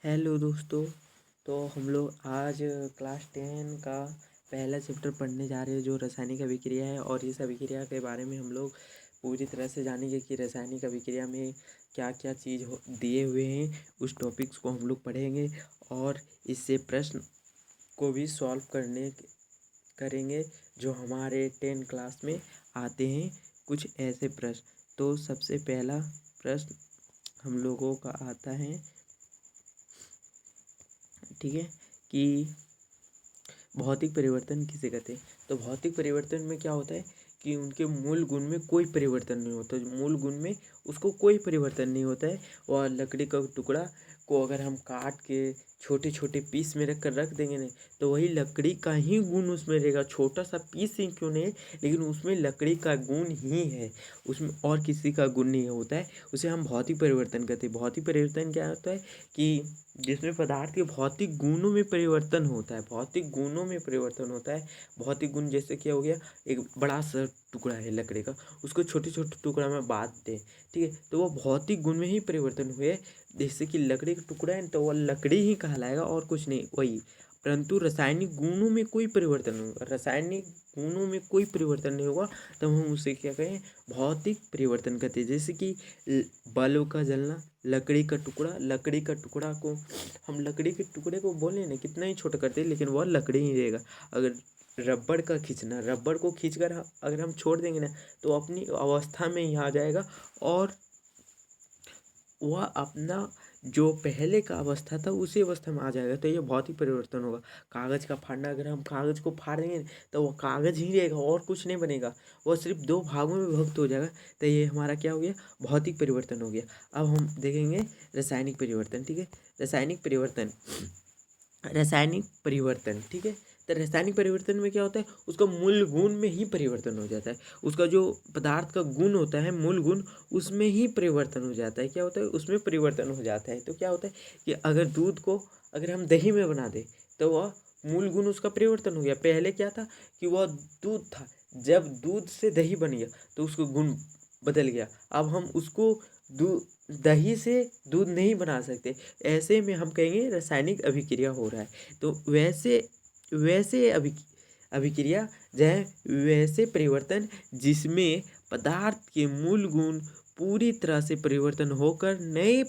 Hello दोस्तों। तो हम लोग आज क्लास 10 का पहला चैप्टर पढ़ने जा रहे हैं जो रासायनिक अभिक्रिया है। और इस अभिक्रिया के बारे में हम लोग पूरी तरह से जानेंगे कि रासायनिक अभिक्रिया में क्या क्या चीज़ दिए हुए हैं। उस टॉपिक्स को हम लोग पढ़ेंगे और इससे प्रश्न को भी सॉल्व करेंगे जो हमारे 10 क्लास में आते हैं। कुछ ऐसे प्रश्न। तो सबसे पहला प्रश्न हम लोगों का आता है, ठीक है, कि भौतिक परिवर्तन किसे कहते हैं। तो भौतिक परिवर्तन में क्या होता है कि उनके मूल गुण में कोई परिवर्तन नहीं होता। मूल गुण में उसको कोई परिवर्तन नहीं होता है। और लकड़ी का टुकड़ा को अगर हम काट के छोटे छोटे पीस में रख देंगे ना, तो वही लकड़ी का ही गुण उसमें रहेगा। छोटा सा पीस ही क्यों नहीं, लेकिन उसमें लकड़ी का गुण ही है, उसमें और किसी का गुण नहीं होता है। उसे हम भौतिक परिवर्तन कहते हैं। भौतिक परिवर्तन क्या होता है कि जिसमें पदार्थ के भौतिक गुणों में परिवर्तन होता है। भौतिक गुणों में परिवर्तन होता है। भौतिक गुण जैसे क्या हो गया, एक बड़ा सा टुकड़ा है लकड़ी का, उसको छोटे छोटे टुकड़ा में बांट दें, ठीक है, तो वो भौतिक गुण में ही परिवर्तन हुए। जैसे कि लकड़ी का टुकड़ा है तो वो लकड़ी ही कहलाएगा और कुछ नहीं, वही। परंतु रासायनिक गुणों में कोई परिवर्तन नहीं होगा। रासायनिक गुणों में कोई परिवर्तन नहीं होगा, तब हम उसे क्या कहें, भौतिक परिवर्तन कहते हैं। जैसे कि बल्ब का जलना, लकड़ी का टुकड़ा को हम लकड़ी के टुकड़े को बोले ना कितना ही छोटा करते हैं, लेकिन वह लकड़ी ही रहेगा। अगर रबड़ का खींचना, रबड़ को खींचकर अगर हम छोड़ देंगे ना, तो अपनी अवस्था में ही आ जाएगा और वह अपना जो पहले का अवस्था था उसी अवस्था में आ जाएगा। तो ये भौतिक परिवर्तन होगा। कागज़ का फाड़ना, अगर हम कागज़ को फाड़ देंगे तो वो कागज़ ही रहेगा और कुछ नहीं बनेगा, वो सिर्फ दो भागों में विभक्त हो जाएगा। तो ये हमारा क्या हो गया, भौतिक परिवर्तन हो गया। अब हम देखेंगे रासायनिक परिवर्तन, ठीक है। रासायनिक परिवर्तन, ठीक है। तो रासायनिक परिवर्तन में क्या होता है, उसका मूल गुण में ही परिवर्तन हो जाता है। उसका जो पदार्थ का गुण होता है, मूल गुण, उसमें ही परिवर्तन हो जाता है। क्या होता है, उसमें परिवर्तन हो जाता है। तो क्या होता है कि अगर दूध को अगर हम दही में बना दें, तो वह मूल गुण उसका परिवर्तन हो गया। पहले क्या था कि वह दूध था, जब दूध से दही बन गया तो उसका गुण बदल गया। अब हम उसको दही से दूध नहीं बना सकते। ऐसे में हम कहेंगे रासायनिक अभिक्रिया हो रहा है। तो वैसे वैसे अभिक्रिया वैसे परिवर्तन जिसमें पदार्थ के मूल गुण पूरी तरह से परिवर्तन होकर नए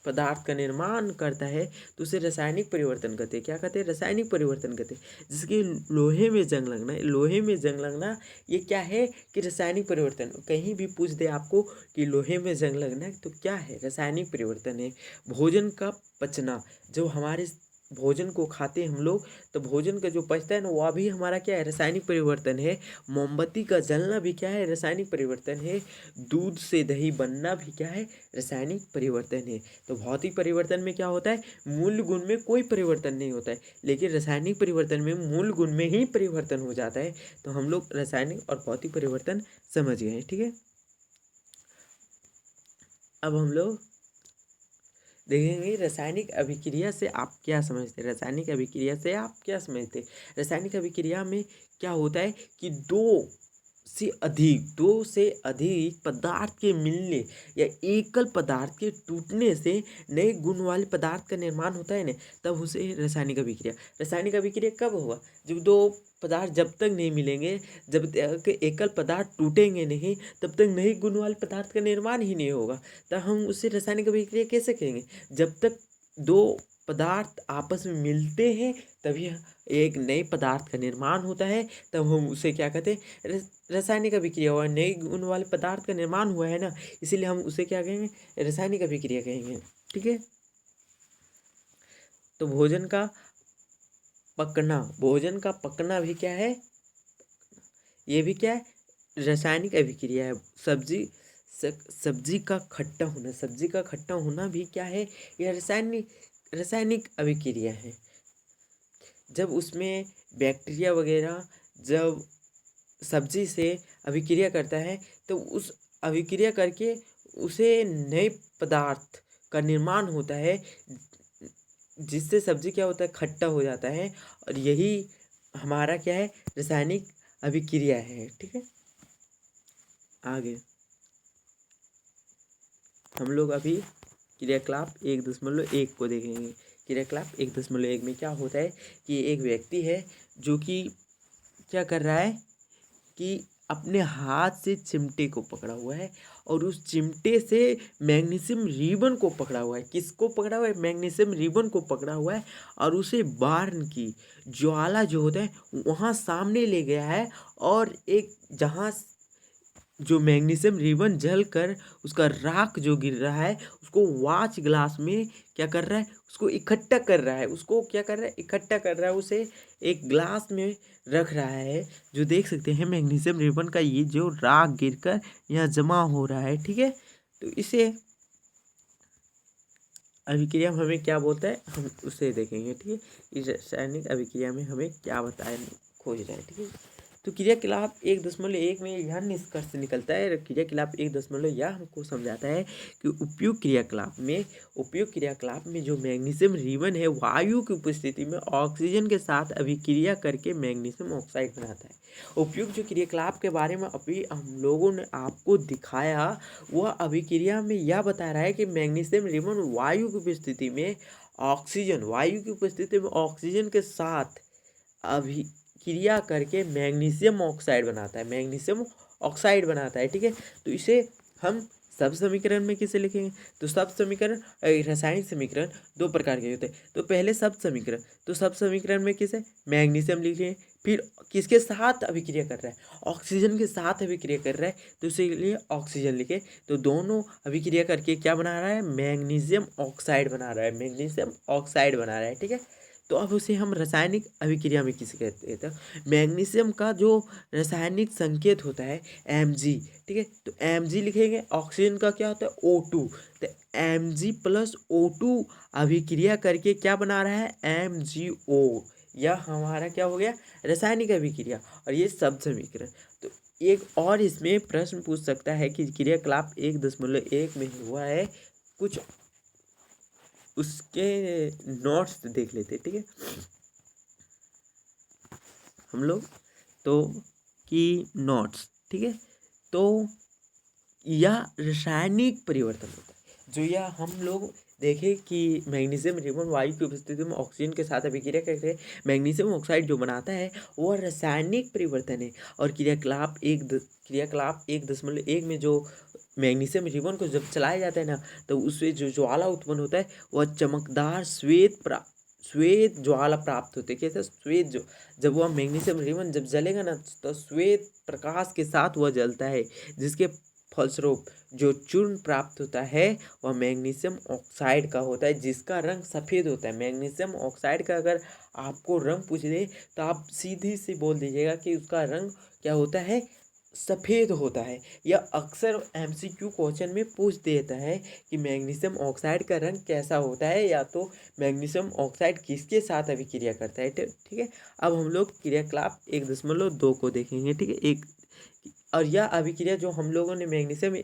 पदार्थ का निर्माण करता है, तो उसे रासायनिक परिवर्तन कहते हैं। क्या कहते हैं, रासायनिक परिवर्तन कहते हैं। जैसे कि लोहे में जंग लगना, लोहे में जंग लगना ये क्या है कि रासायनिक परिवर्तन। कहीं भी पूछ दे आपको कि लोहे में जंग लगना, तो क्या है, रासायनिक परिवर्तन है। भोजन का पचना, जो हमारे भोजन को खाते हैं हम लोग, तो भोजन का जो पचता है ना, वह भी हमारा क्या है, रासायनिक परिवर्तन है। मोमबत्ती का जलना भी क्या है, रासायनिक परिवर्तन है। दूध से दही बनना भी क्या है, रासायनिक परिवर्तन है। तो भौतिक परिवर्तन में क्या होता है, मूल गुण में कोई परिवर्तन नहीं होता है, लेकिन रासायनिक परिवर्तन में मूल गुण में ही परिवर्तन हो जाता है। तो हम लोग रासायनिक और भौतिक परिवर्तन समझ गए हैं, ठीक है। अब हम लोग देखेंगे रासायनिक अभिक्रिया से आप क्या समझते हैं। रासायनिक अभिक्रिया से आप क्या समझते हैं। रासायनिक अभिक्रिया में क्या होता है कि दो से अधिक पदार्थ के मिलने या एकल पदार्थ के टूटने से नए गुण वाले पदार्थ का निर्माण होता है ना, तब उसे रासायनिक अभिक्रिया। रासायनिक अभिक्रिया कब होगा, जब दो पदार्थ जब तक नहीं मिलेंगे, जब तक एकल पदार्थ टूटेंगे नहीं, तब तक नए गुण वाले पदार्थ का निर्माण ही नहीं होगा। तब हम उसे रासायनिक अभिक्रिया कैसे कहेंगे, जब तक दो पदार्थ आपस में मिलते हैं तभी एक नए पदार्थ का निर्माण होता है। तब हम उसे क्या कहते हैं, रासायनिक अभिक्रिया हुआ। नए गुण वाले पदार्थ का निर्माण हुआ है ना, इसीलिए हम उसे क्या कहेंगे, रासायनिक अभिक्रिया कहेंगे, ठीक है। तो भोजन का पकना भी क्या है, ये भी क्या है, रासायनिक अभिक्रिया है। सब्जी का खट्टा होना भी क्या है, यह रासायनिक अभिक्रिया है। जब उसमें बैक्टीरिया वगैरह जब सब्जी से अभिक्रिया करता है, तो उस अभिक्रिया करके उसे नए पदार्थ का निर्माण होता है, जिससे सब्जी क्या होता है, खट्टा हो जाता है। और यही हमारा क्या है, रासायनिक अभिक्रिया है, ठीक है। आगे हम लोग अभी क्रियाकलाप 1.1 को देखेंगे। क्रियाकलाप 1.1 में क्या होता है कि एक व्यक्ति है जो कि क्या कर रहा है कि अपने हाथ से चिमटे को पकड़ा हुआ है और उस चिमटे से मैग्नीशियम रिबन को पकड़ा हुआ है। किसको पकड़ा हुआ है? मैग्नीशियम रिबन को पकड़ा हुआ है और उसे बार्न की ज्वाला जो होता है वहाँ सामने ले गया है और एक जहाँ जो मैग्नीशियम रिबन जल कर उसका राख जो गिर रहा है उसको वॉच ग्लास में क्या कर रहा है? उसको इकट्ठा कर रहा है। उसको क्या कर रहा है? इकट्ठा कर रहा है। उसे एक ग्लास में रख रहा है। जो देख सकते हैं मैग्नीशियम रिबन का ये जो राख गिरकर यहाँ जमा हो रहा है, ठीक है। तो इसे अभिक्रिया में हमें क्या बोलता है हम उसे देखेंगे, ठीक है। इस रासायनिक अभिक्रिया में हमें क्या बताया खोज रहा है, ठीक है। तो क्रियाकलाप 1.1 में यह निष्कर्ष निकलता है। क्रियाकलाप 1.1 यह हमको समझाता है कि उपयुक्त क्रियाकलाप में जो मैग्नीशियम रिबन है वायु की उपस्थिति में ऑक्सीजन के साथ अभिक्रिया करके मैग्नीशियम ऑक्साइड बनाता है। उपयुक्त जो क्रियाकलाप के बारे में अभी हम लोगों ने आपको दिखाया वह अभिक्रिया में यह बता रहा है कि मैग्नीशियम रिबन वायु की उपस्थिति में ऑक्सीजन के साथ अभिक्रिया करके मैग्नीशियम ऑक्साइड बनाता है, ठीक है। तो इसे हम सब समीकरण में किसे लिखेंगे? तो सब समीकरण रासायनिक समीकरण दो प्रकार के होते हैं। तो पहले सब समीकरण में किसे मैग्नीशियम लिख लिए, फिर किसके साथ अभिक्रिया कर रहा है? ऑक्सीजन के साथ अभिक्रिया कर रहा है तो उसे लिए ऑक्सीजन लिखे। तो दोनों अभिक्रिया करके क्या बना रहा है? मैग्नीशियम ऑक्साइड बना रहा है, ठीक है। तो अब उसे हम रासायनिक अभिक्रिया में किसे कहते हैं? तो मैग्नीशियम का जो रासायनिक संकेत होता है Mg, ठीक है। तो Mg लिखेंगे। ऑक्सीजन का क्या होता है? O2। तो Mg+O2 अभिक्रिया करके क्या बना रहा है? MgO। यह हमारा क्या हो गया? रासायनिक अभिक्रिया। और ये सब समीकरण। तो एक और इसमें प्रश्न पूछ सकता है कि क्रियाकलाप 1.1 में हुआ है कुछ, उसके नोट्स देख लेते, ठीक है हम लोग। तो कि नोट्स, ठीक है। तो यह रासायनिक परिवर्तन होता है जो यह हम लोग देखें कि मैग्नीशियम रिबन वायु की उपस्थिति में ऑक्सीजन के साथ अभिक्रिया करके मैग्नीशियम ऑक्साइड जो बनाता है वह रासायनिक परिवर्तन है। और क्रियाकलाप 1.1 में जो मैग्नीशियम रिबन को जब चलाया जाता है ना तो उससे जो ज्वाला उत्पन्न होता है वह चमकदार श्वेत ज्वाला प्राप्त होते हैं। कैसे? श्वेत जो जब वह मैग्नीशियम रिबन जब जलेगा ना तो श्वेत प्रकाश के साथ वह जलता है, जिसके फलस्वरूप जो चूर्ण प्राप्त होता है वह मैग्नीशियम ऑक्साइड का होता है, जिसका रंग सफ़ेद होता है। मैग्नीशियम ऑक्साइड का अगर आपको रंग पूछ दे तो आप सीधी से बोल दीजिएगा कि उसका रंग क्या होता है? सफ़ेद होता है। यह अक्सर MCQ क्वेश्चन में पूछ देता है कि मैग्नीशियम ऑक्साइड का रंग कैसा होता है, या तो मैग्नीशियम ऑक्साइड किसके साथ अभिक्रिया करता है, ठीक है। अब हम लोग क्रियाकलाप 1.2 को देखेंगे, ठीक है। एक और यह अभिक्रिया जो हम लोगों ने मैग्नीशियम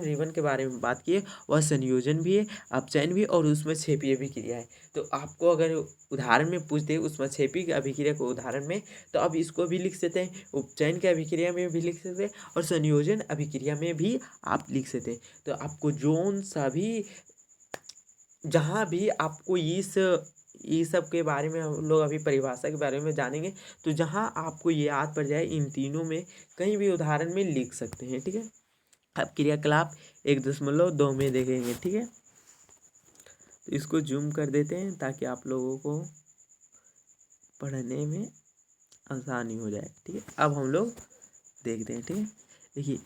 रिबन के बारे में बात की है वह संयोजन भी है, अपचयन भी, और उसमें क्षेपीय अभिक्रिया है। तो आपको अगर उदाहरण में पूछ दे उसमें क्षेपीय अभिक्रिया को उदाहरण में, तो अब इसको भी लिख सकते हैं, उपचयन की अभिक्रिया में भी लिख सकते हैं और संयोजन अभिक्रिया में भी आप लिख सकते हैं। तो आपको जोन सा भी जहाँ भी आपको ये सब के बारे में हम लोग अभी परिभाषा के बारे में जानेंगे, तो जहाँ आपको ये याद पड़ जाए इन तीनों में कहीं भी उदाहरण में लिख सकते हैं, ठीक है। अब क्रियाकलाप 1.2 में देखेंगे, ठीक है। तो इसको जूम कर देते हैं ताकि आप लोगों को पढ़ने में आसानी हो जाए, ठीक है। अब हम लोग देखते हैं, ठीक है। देखिए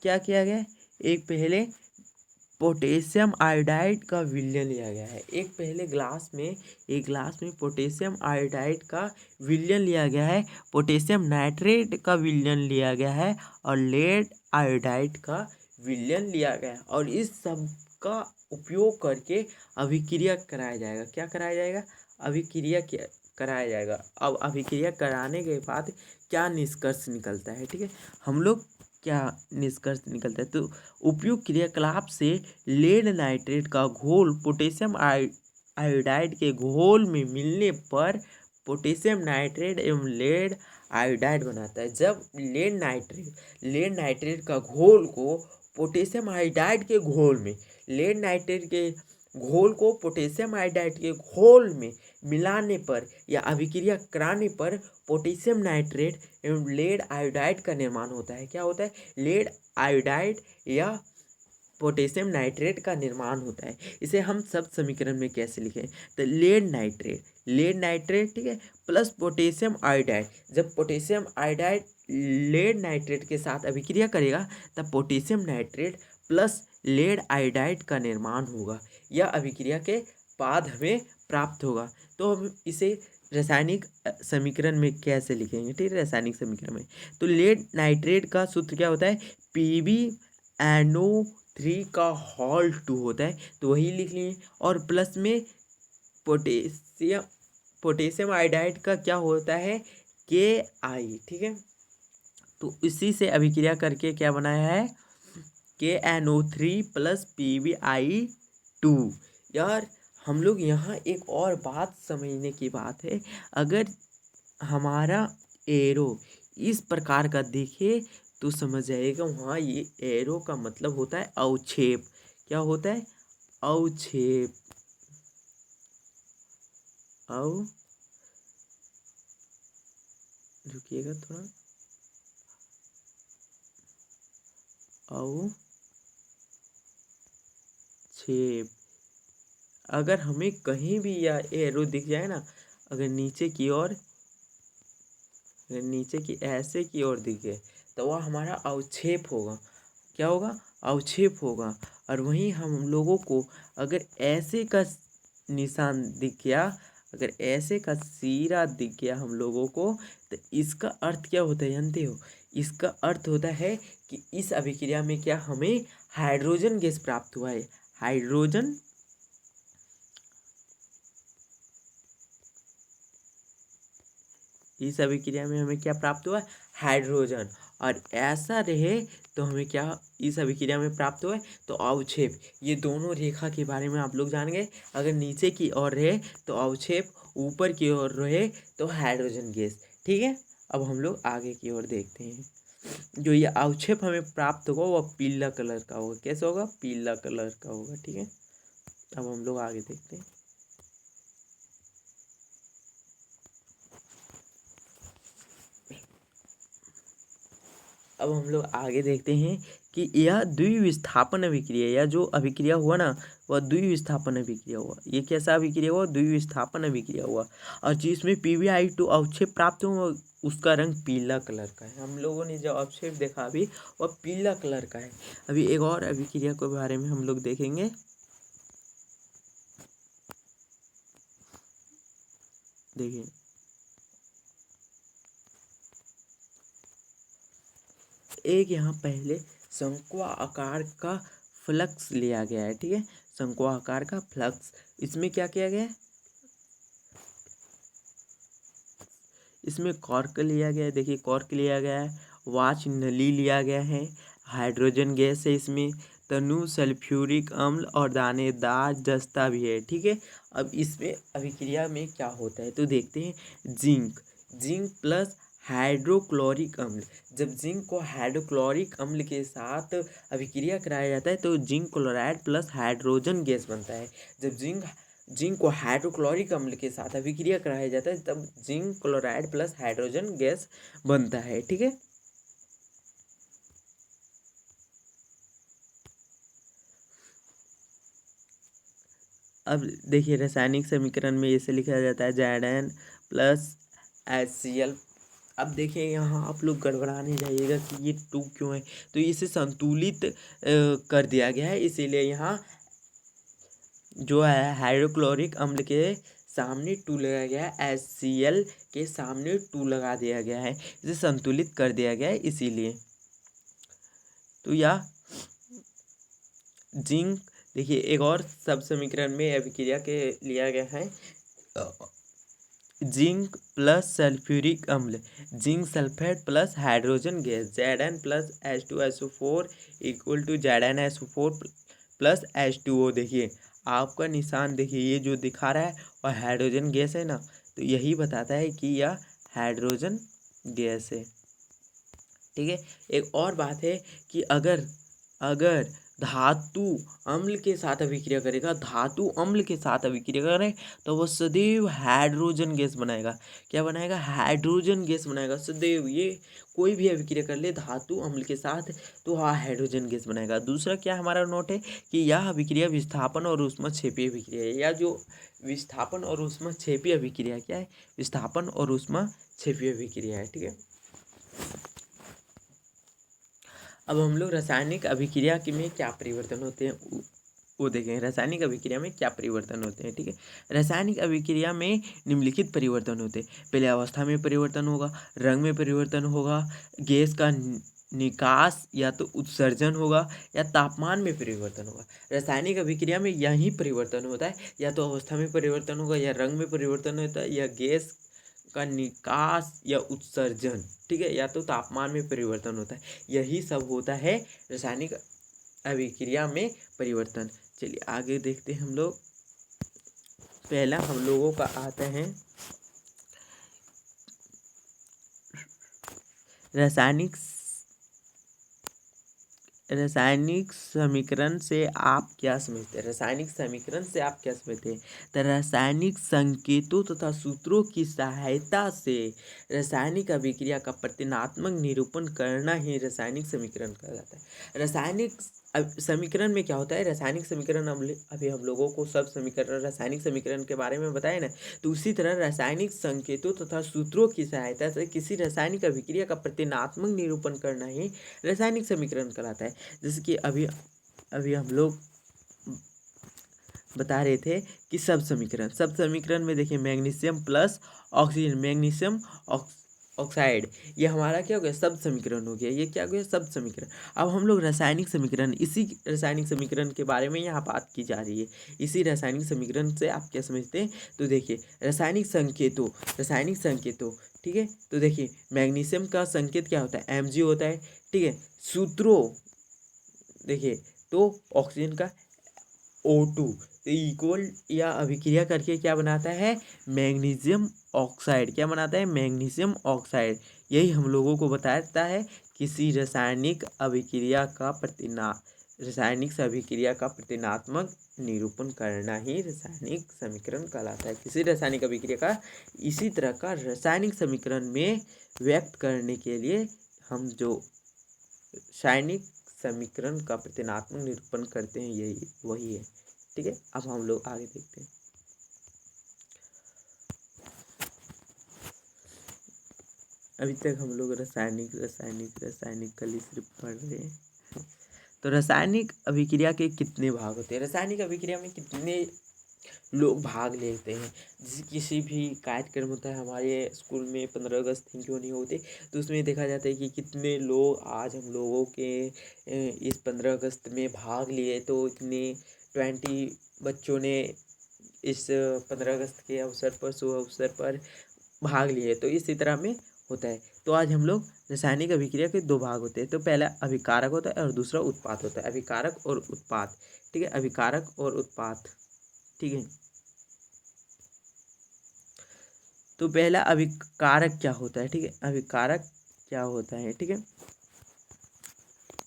क्या किया गया है। एक पहले पोटेशियम आयोडाइड का विलयन लिया गया है। एक ग्लास में पोटेशियम आयोडाइड का विलयन लिया गया है, पोटेशियम नाइट्रेट का विलयन लिया गया है और लेड आयोडाइड का विलयन लिया गया है। और इस सब का उपयोग करके अभिक्रिया कराया जाएगा। क्या कराया जाएगा? अभिक्रिया कराया जाएगा। अब अभिक्रिया कराने के बाद क्या निष्कर्ष निकलता है, ठीक है। हम लोग क्या निष्कर्ष निकलता है, तो उपयुक्त क्रियाकलाप से लेड नाइट्रेट का घोल पोटेशियम आयोडाइड के घोल में मिलने पर पोटेशियम नाइट्रेट एवं लेड आयोडाइड बनाता है। जब लेड नाइट्रेट का घोल को पोटेशियम आयोडाइड के घोल में, लेड नाइट्रेट के घोल को पोटेशियम आयोडाइड के घोल में मिलाने पर या अभिक्रिया कराने पर पोटेशियम नाइट्रेट एवं लेड आयोडाइड का निर्माण होता है। क्या होता है? लेड आयोडाइड या पोटेशियम नाइट्रेट का निर्माण होता है। इसे हम सब समीकरण में कैसे लिखें? तो लेड नाइट्रेट ठीक है, प्लस पोटेशियम आयोडाइड। जब पोटेशियम आयोडाइड लेड नाइट्रेट के साथ अभिक्रिया करेगा तब potassium nitrate plus lead iodide का निर्माण होगा। यह अभिक्रिया के बाद हमें प्राप्त होगा। तो हम इसे रासायनिक समीकरण में कैसे लिखेंगे? ठीक है, रासायनिक समीकरण में तो लेड नाइट्रेट का सूत्र क्या होता है? PbNO3 का होल 2 होता है, तो वही लिख लिए। और प्लस में पोटेशियम आयोडाइड का क्या होता है? Ki। ठीक है, तो इसी से अभिक्रिया करके क्या बनाया है? KNO3 plus PbI2। यार हम लोग यहाँ एक और बात समझने की बात है, अगर हमारा एरो इस प्रकार का दिखे तो समझ जाइएगा वहाँ ये एरो का मतलब होता है अवक्षेप। क्या होता है? अवक्षेप। रुकिएगा थोड़ा, अवक्षेप। अगर हमें कहीं भी यह एरो दिख जाए ना, अगर नीचे की ओर ऐसे की ओर दिखे तो वह हमारा अवक्षेप होगा। क्या होगा? अवक्षेप होगा। और वहीं हम लोगों को अगर ऐसे का निशान दिख गया, अगर ऐसे का सिरा दिख गया हम लोगों को, तो इसका अर्थ क्या होता है जानते हो? इसका अर्थ होता है कि इस अभिक्रिया में क्या हमें हाइड्रोजन गैस प्राप्त हुआ है। हाइड्रोजन इस अभिक्रिया में हमें क्या प्राप्त हुआ? हाइड्रोजन। और ऐसा रहे तो हमें क्या इस अभिक्रिया में प्राप्त हुआ है? तो अवक्षेप। ये दोनों रेखा के बारे में आप लोग जान गए। अगर नीचे की ओर रहे तो अवक्षेप, ऊपर की ओर रहे तो हाइड्रोजन गैस। ठीक है, अब हम लोग आगे की ओर देखते हैं। जो ये अवक्षेप हमें प्राप्त होगा वह पीला कलर का होगा। कैसा होगा? पीला कलर का होगा। ठीक है, अब हम लोग आगे देखते हैं। अब हम लोग आगे देखते हैं कि यह द्विविस्थापन अभिक्रिया, या जो अभिक्रिया हुआ ना वह द्विविस्थापन अभिक्रिया हुआ। ये कैसा अभिक्रिया हुआ? द्विविस्थापन अभिक्रिया हुआ। और जिसमें PbI2 अवक्षेप प्राप्त हुआ उसका रंग पीला कलर का है। हम लोगों ने जो अवक्षेप देखा अभी वह पीला कलर का है। अभी एक और अभिक्रिया के बारे में हम लोग देखेंगे। देखिए, एक यहाँ पहले शंकु आकार का फ्लक्स लिया गया है। ठीक है, शंकु आकार का फ्लक्स। इसमें क्या किया गया है? इसमें कॉर्क लिया गया है। देखिए, कॉर्क लिया गया है, वाच नली लिया गया है, हाइड्रोजन गैस है इसमें, तनु सल्फ्यूरिक अम्ल और दानेदार जस्ता भी है। ठीक है, अब इसमें अभिक्रिया में क्या होता है तो देखते हैं। जिंक प्लस हाइड्रोक्लोरिक अम्ल। जब जिंक को हाइड्रोक्लोरिक अम्ल के साथ अभिक्रिया कराया जाता है तो zinc chloride plus hydrogen gas बनता है। जब जिंक को हाइड्रोक्लोरिक अम्ल के साथ अभिक्रिया कराया जाता है तब zinc chloride plus hydrogen gas बनता है। ठीक है, अब देखिए रासायनिक समीकरण में इसे लिखा जाता है Zn प्लस HCl। अब देखिए यहाँ आप लोग गड़बड़ा नहीं जाइएगा कि ये 2 क्यों है, तो इसे संतुलित कर दिया गया है, इसीलिए यहाँ जो है हाइड्रोक्लोरिक अम्ल के सामने 2 लगाया गया है, HCl के सामने 2 लगा दिया गया है, इसे संतुलित कर दिया गया है इसीलिए। तो यह जिंक, देखिए एक और सब समीकरण में अभिक्रिया के लिया गया है जिंक प्लस सल्फ्यूरिक अम्ल, zinc sulphate plus hydrogen gas Zn plus H2SO4 equal to ZnSO4 plus H2O। देखिए आपका निशान देखिए, ये जो दिखा रहा है वह हाइड्रोजन गैस है ना, तो यही बताता है कि यह हाइड्रोजन गैस है। ठीक है, एक और बात है कि अगर अगर धातु अम्ल के साथ अभिक्रिया करेगा, धातु अम्ल के साथ अभिक्रिया करे तो वो सदैव हाइड्रोजन गैस बनाएगा। क्या बनाएगा? हाइड्रोजन गैस बनाएगा सदैव। ये कोई भी अभिक्रिया कर ले धातु अम्ल के साथ तो वह हाइड्रोजन गैस बनाएगा। दूसरा क्या हमारा नोट है कि यह अभिक्रिया विस्थापन और ऊष्माक्षेपीय अभिक्रिया है। या जो विस्थापन और ऊष्माक्षेपीय अभिक्रिया क्या है? विस्थापन और ऊष्माक्षेपीय अभिक्रिया है। ठीक है, अब हम लोग रासायनिक अभिक्रिया में क्या परिवर्तन होते हैं वो देखें। रासायनिक अभिक्रिया में क्या परिवर्तन होते हैं? ठीक है, रासायनिक अभिक्रिया में निम्नलिखित परिवर्तन होते हैं। पहले अवस्था में परिवर्तन होगा, रंग में परिवर्तन होगा, गैस का निकास या तो उत्सर्जन होगा, या तापमान में परिवर्तन होगा। रासायनिक अभिक्रिया में यही परिवर्तन होता है, या तो अवस्था में परिवर्तन होगा, या रंग में परिवर्तन होता है, या गैस का निकास या उत्सर्जन। ठीक है, या तो तापमान में परिवर्तन होता है। यही सब होता है रासायनिक अभिक्रिया में परिवर्तन। चलिए आगे देखते हैं हम लोग। पहला हम लोगों का आता है रासायनिक समीकरण से आप क्या समझते हैं? रासायनिक समीकरण से आप क्या समझते हैं? तो रासायनिक संकेतों तथा सूत्रों की सहायता से रासायनिक अभिक्रिया का प्रतीकात्मक निरूपण करना ही रासायनिक समीकरण कहा जाता है। रासायनिक समीकरण में क्या होता है? रासायनिक समीकरण अभी हम लोगों को सब समीकरण रासायनिक समीकरण के बारे में बताए ना, तो उसी तरह रासायनिक संकेतों तथा सूत्रों की सहायता से किसी रासायनिक अभिक्रिया का प्रतीकात्मक निरूपण करना ही रासायनिक समीकरण कहलाता है। जैसे कि अभी हम लोग बता रहे थे कि सब समीकरण में देखिए magnesium plus oxygen, magnesium oxide, ये हमारा क्या हो गया? सब समीकरण हो गया। ये क्या हो गया? सब समीकरण। अब हम लोग रासायनिक समीकरण, इसी रासायनिक समीकरण के बारे में यहाँ बात की जा रही है। इसी रासायनिक समीकरण से आप क्या समझते हैं? तो देखिए रासायनिक संकेतों, ठीक है, तो देखिए मैग्नीशियम का संकेत क्या होता है? Mg होता है। ठीक है, सूत्रों देखिए तो ऑक्सीजन का O2 तो इक्वल या अभिक्रिया करके क्या बनाता है? Magnesium oxide. क्या बनाता है? Magnesium oxide. यही हम लोगों को बताता है किसी रासायनिक अभिक्रिया का प्रतीकात्मक निरूपण करना ही रासायनिक समीकरण कहलाता है। किसी रासायनिक अभिक्रिया का इसी तरह का रासायनिक समीकरण में व्यक्त करने के लिए हम जो रासायनिक समीकरण का प्रतीकात्मक निरूपण करते हैं यही वही है। ठीक है, अब हम लोग आगे देखते हैं। अभी तक हम लोग रासायनिक कल सिर्फ पढ़ रहे हैं। तो रासायनिक अभिक्रिया के कितने भाग होते हैं? रासायनिक अभिक्रिया में कितने लोग भाग लेते हैं? जैसे किसी भी कार्यक्रम होता है हमारे स्कूल में, 15 अगस्त क्यों नहीं होते, तो उसमें देखा जाता है कि कितने लोग आज हम लोगों के इस 15 अगस्त में भाग लिए। तो इतने 20 बच्चों ने इस 15 अगस्त के अवसर पर, शुभ अवसर पर भाग लिए। तो इसी तरह में होता है। तो आज हम लोग रासायनिक अभिक्रिया के दो भाग होते हैं। तो पहला अभिकारक होता है और दूसरा उत्पाद होता है। अभिकारक और उत्पाद। ठीक है, अभिकारक और उत्पाद। ठीक है, तो पहला अभिकारक क्या होता है? ठीक है, अभिकारक क्या होता है? ठीक है,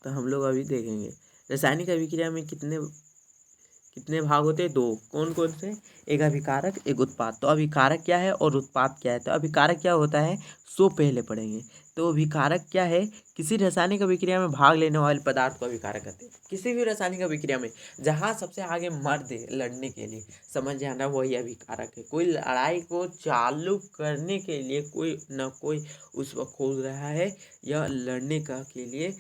तो हम लोग अभी देखेंगे रासायनिक अभिक्रिया में कितने भाग होते हैं? दो। कौन कौन से? एक अभिकारक, एक उत्पाद। तो अभिकारक क्या है और उत्पाद क्या है? तो अभिकारक क्या होता है सो पहले पढ़ेंगे। तो अभिकारक क्या है? किसी रासायनिक अभिक्रिया में भाग लेने वाले पदार्थ को अभिकारक कहते हैं। किसी भी रासायनिक अभिक्रिया में जहाँ सबसे आगे मर्द है लड़ने के लिए, समझ जाना वही अभिकारक है। कोई लड़ाई को चालू करने के लिए कोई न कोई उस वक्त खोज रहा है, या लड़ने का के लिए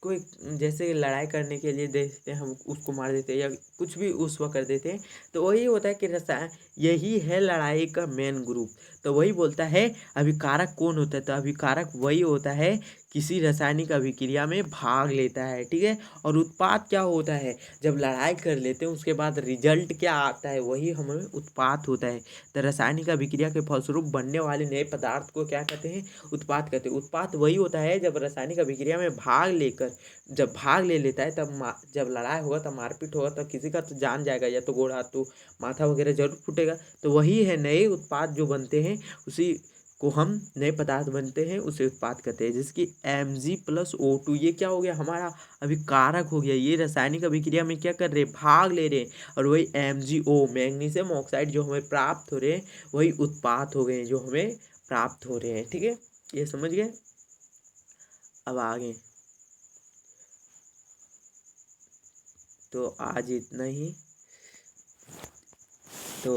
कोई जैसे लड़ाई करने के लिए देखते हैं हम उसको मार देते हैं, या कुछ भी उस वक्त कर देते हैं। तो वही होता है कि रसायन, यही है लड़ाई का मेन ग्रुप। तो वही बोलता है अभिकारक कौन होता है? तो अभिकारक वही होता है किसी रासायनिक अभिक्रिया में भाग लेता है। ठीक है, और उत्पाद क्या होता है? जब लड़ाई कर लेते हैं उसके बाद रिजल्ट क्या आता है, वही हमें उत्पाद होता है। तो रासायनिक अभिक्रिया के फलस्वरूप बनने वाले नए पदार्थ को क्या कहते हैं? उत्पाद कहते हैं। उत्पाद वही होता है जब रासायनिक अभिक्रिया में जब भाग ले लेता है, तब जब लड़ाई होगा, तब मारपीट होगा, तब किसी का तो जान जाएगा, या तो गोड़ हाथ तो माथा वगैरह जरूर फूटेगा। तो वही है नए उत्पाद जो बनते हैं, उसी को हम नए पदार्थ बनते हैं उसे उत्पाद कहते हैं। जिसकी Mg+O2 ये क्या हो गया हमारा अभी कारक हो गया, ये रासायनिक अभिक्रिया में क्या कर रहे हैं, भाग ले रहे हैं। और वही MgO मैग्नीशियम ऑक्साइड जो हमें प्राप्त हो रहे हैं वही उत्पाद हो गए हैं जो हमें प्राप्त हो रहे हैं। ठीक है, ये समझ गए। अब आगे तो आज इतना ही। तो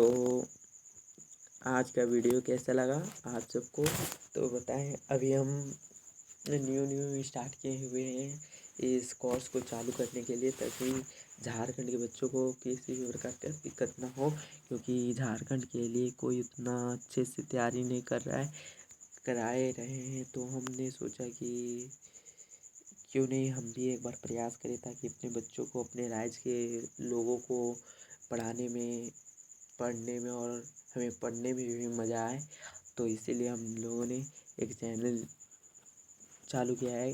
आज का वीडियो कैसा लगा आप सबको तो बताएं। अभी हम न्यू स्टार्ट किए हुए हैं इस कोर्स को चालू करने के लिए, ताकि झारखंड के बच्चों को किसी भी प्रकार का दिक्कत ना हो, क्योंकि झारखंड के लिए कोई उतना अच्छे से तैयारी नहीं कर रहा है, कराए रहे हैं। तो हमने सोचा कि क्यों नहीं हम भी एक बार प्रयास करें, ताकि अपने बच्चों को, अपने राज्य के लोगों को पढ़ने में और हमें पढ़ने में भी मज़ा आए। तो इसीलिए हम लोगों ने एक चैनल चालू किया है,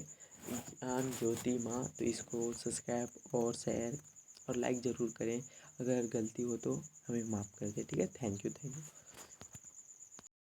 ज्ञान ज्योति माँ। तो इसको सब्सक्राइब और शेयर और लाइक ज़रूर करें। अगर गलती हो तो हमें माफ़ कर दें। ठीक है, थैंक यू।